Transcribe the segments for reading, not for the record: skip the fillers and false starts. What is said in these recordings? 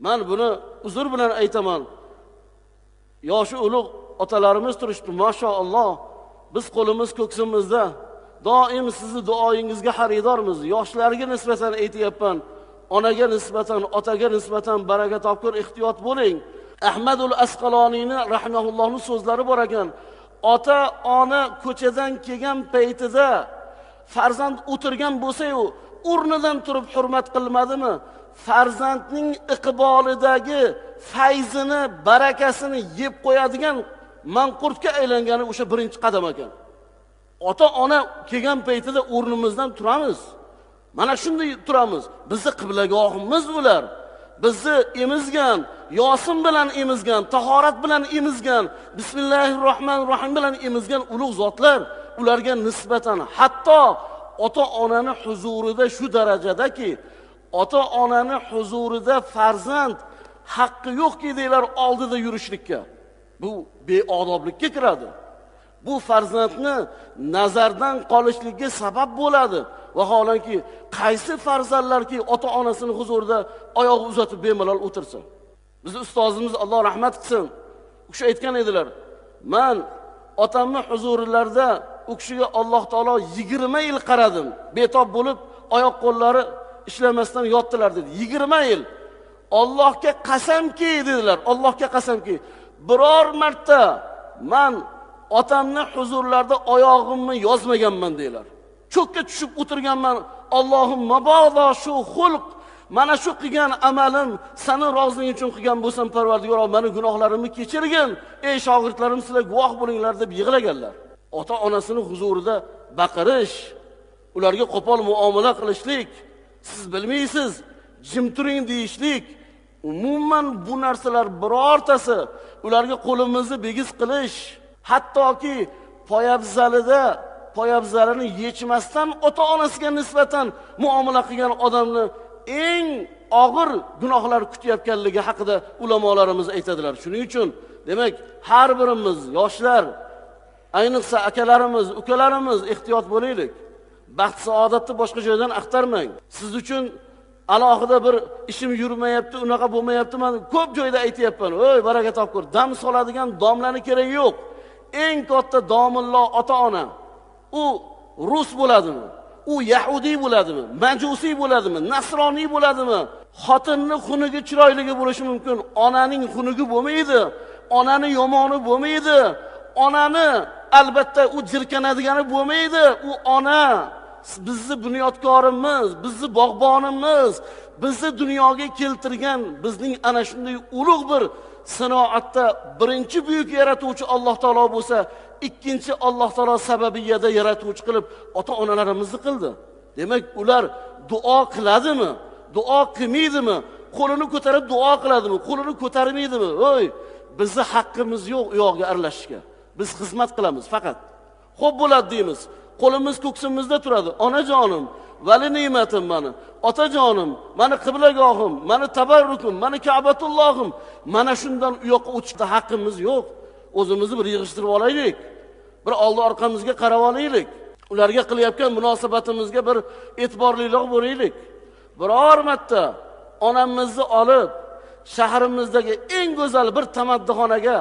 Men buni uzr bilan aytaman. Yoshi ulug' otalarimiz turishdi, maşalloh. Biz qo'limiz ko'ksimizda. Doim sizni duoyingizga xaridormiz. Yoshlarga nisbatan aytayapman. Onaga nisbatan, otaga nisbatan baraka topkur, ehtiyot bo'ling. Ahmadul Asqaloniyni rahimahullohning so'zlari bor ekan. Ota, ona ko'chadan kelgan paytida farzand o'tirgan bo'lsa-yu, o'rnidan turib hurmat qilmadimi? Farzandning iqbolidagi fayzini, barakasini yeb qo'yadigan manqurtga aylangani o'sha birinchi qadam ekan. Ota ona kelgan paytida o'rnimizdan turamiz. Mana shunday turamiz. Bizni qiblagohimiz ular. Bizni emizgan, Yosin bilan emizgan, tahorat bilan emizgan, Bismillahirrohmanirrohim bilan emizgan ulug' zotlar, ularga nisbatan hatto ota onani huzurida shu darajadaki, ota onani huzurida farzand haqqi yo'qki deylar oldida yurishlikka. Bu beodoblikka kiradi. Bu farzandni nazardan qolishligiga sabab bo'ladi. Vaholanki qaysi farzandlarki ota onasini huzurida oyoq uzatib bemalol o'tirsa. Bizning ustozimiz Alloh rahmat qilsin, u kishi aytgan edilar. Men otamning huzurlarida u kishiga Alloh taolo 20 yil qaradim. Betob bo'lib, oyoq qo'llari ishlamasdan yotdilar dedi. 20 yil. Allohga qasamki dedilar. Allohga qasamki, biror marta men otamning huzurlarida oyog'imni yozmaganman deylar. Cho'kka tushib o'tirganman. Allohim mabodo shu xulq, mana shu qilgan amalim seni roziliging uchun qilgan bo'lsam, Parvardigor, meni gunohlarimni kechirgin. Ey shogirdlarim, sizlar guvoh bo'linglar deb yig'laganlar. Ota onasini huzurida baqirish, ularga qo'pol muomala qilishlik, siz bilmaysiz, jim turing deyishlik, umuman bu narsalar birortasi ularga qo'limizni begiz qilish, hattoki poyabzalini yechmasdan ota onasiga nisbatan muomala qilgan odamni eng og'ir gunohlar kutayotganligi haqida ulamolarimiz aytadilar. Shuning uchun demak, har birimiz yoshlar, ayniqsa akalarimiz, ukalarimiz ehtiyot bo'laylik. Baxt saodatni boshqa joydan axtarmang. Siz uchun alohida bir ishim yurmayapti, unaqa bo'lmayapti, men ko'p joyda aytayapman. Oy, baraka topkur, dam soladigan domlani keragi yo'q. Eng katta domillo ota-ona. U rus bo'ladimi? U yahudiy bo'ladimi? Majusiy bo'ladimi? Nasroniy bo'ladimi? Xotinning xunigi chiroyligi bo'lishi mumkin. Onaning xunigi bo'lmaydi. Onani yomoni bo'lmaydi. Onani albatta u jirkanadigani bo'lmaydi. U ona bizni bunyodkorimiz, bizni bog'bonimiz, bizni dunyoga keltirgan, bizning ana shunday ulug' bir sanoatda birinchi buyuk yaratuvchi Alloh taolo bo'lsa, ikkinchi Alloh taolo sababiyada yaratuvchi qilib ota-onalarimizni qildi. Demak, ular duo qiladimi? Duo qilmaydimi? Qo'lini ko'tarib duo qiladimi? Qo'lini ko'tarmaydimi? Voy, bizni haqqimiz yo'q u yoqqa aralashishga. Biz xizmat qilamiz faqat. Xo'p bo'ladi deymiz. Qo'limiz ko'ksimizda turadi. Onajonim, vali ne'matim meni. Otajonim, meni qiblagohim, meni tabarrukim, meni Ka'batullohim. Mana shundan u yoqqa o'tishda haqqimiz yo'q. O'zimizni bir yig'ishtirib olaylik. Bir oldi orqamizga qarab olaylik. Ularga qilayotgan munosabatimizga bir e'tiborliroq bo'laylik. Biror marta onamizni olib shahrimizdagi eng go'zal bir tamaddixonaga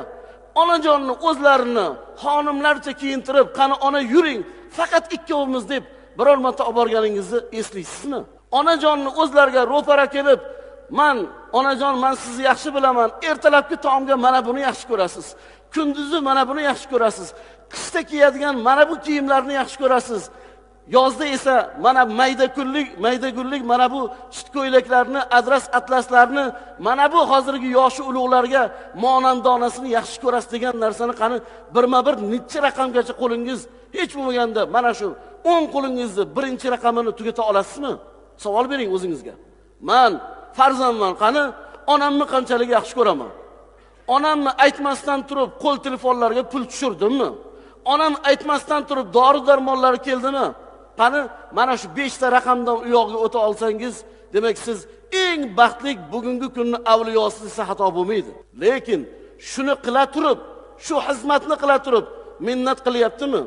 onajonni o'zlarini xonimlarcha kiyintirib, qani ona yuring, faqat ikkovimiz deb biror marta olib borganingizni eslaysizmi? Onajonni o'zlariga ro'para kelib, "Men onajon, men sizni yaxshi bilaman. Ertalabki taomga mana buni yaxshi ko'rasiz. Kunduzi mana buni yaxshi ko'rasiz. Qishda kiyadigan mana bu kiyimlarni yaxshi ko'rasiz. Yozda esa mana mayda gullik mana bu chit ko'ylaklarni, adras atlaslarni, mana bu hozirgi yoshi ulug'larga monandonasini yaxshi ko'rasiz" degan narsani qani birma-bir necha raqamgacha qo'lingiz hech bo'lmaganda mana shu 10 qo'lingizni birinchi raqamini tugata olasizmi? Savol bering o'zingizga. Men farzandman, qani onamni qanchalik yaxshi ko'raman? Onamni aytmasdan turib qo'l telefonlarga pul tushirdimmi? Onam aytmasdan turib dori-darmonlar keldimi? Qani mana shu 5 ta raqamdan u yoqqa o'ta olsangiz, demak siz eng baxtli bugungi kunning avliyosi desa xato bo'lmaydi. Lekin shuni qila turib, shu xizmatni qila turib, minnat qilyaptimi?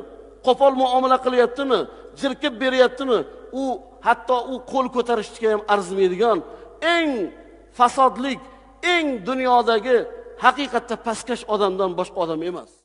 Qo'pol muomala qilyaptimi? Jirkib beryaptimi? U hatto u qo'l ko'tarishga ham arzimaydigan eng fasodlik, eng dunyodagi haqiqatda pastkash odamdan boshqa odam emas.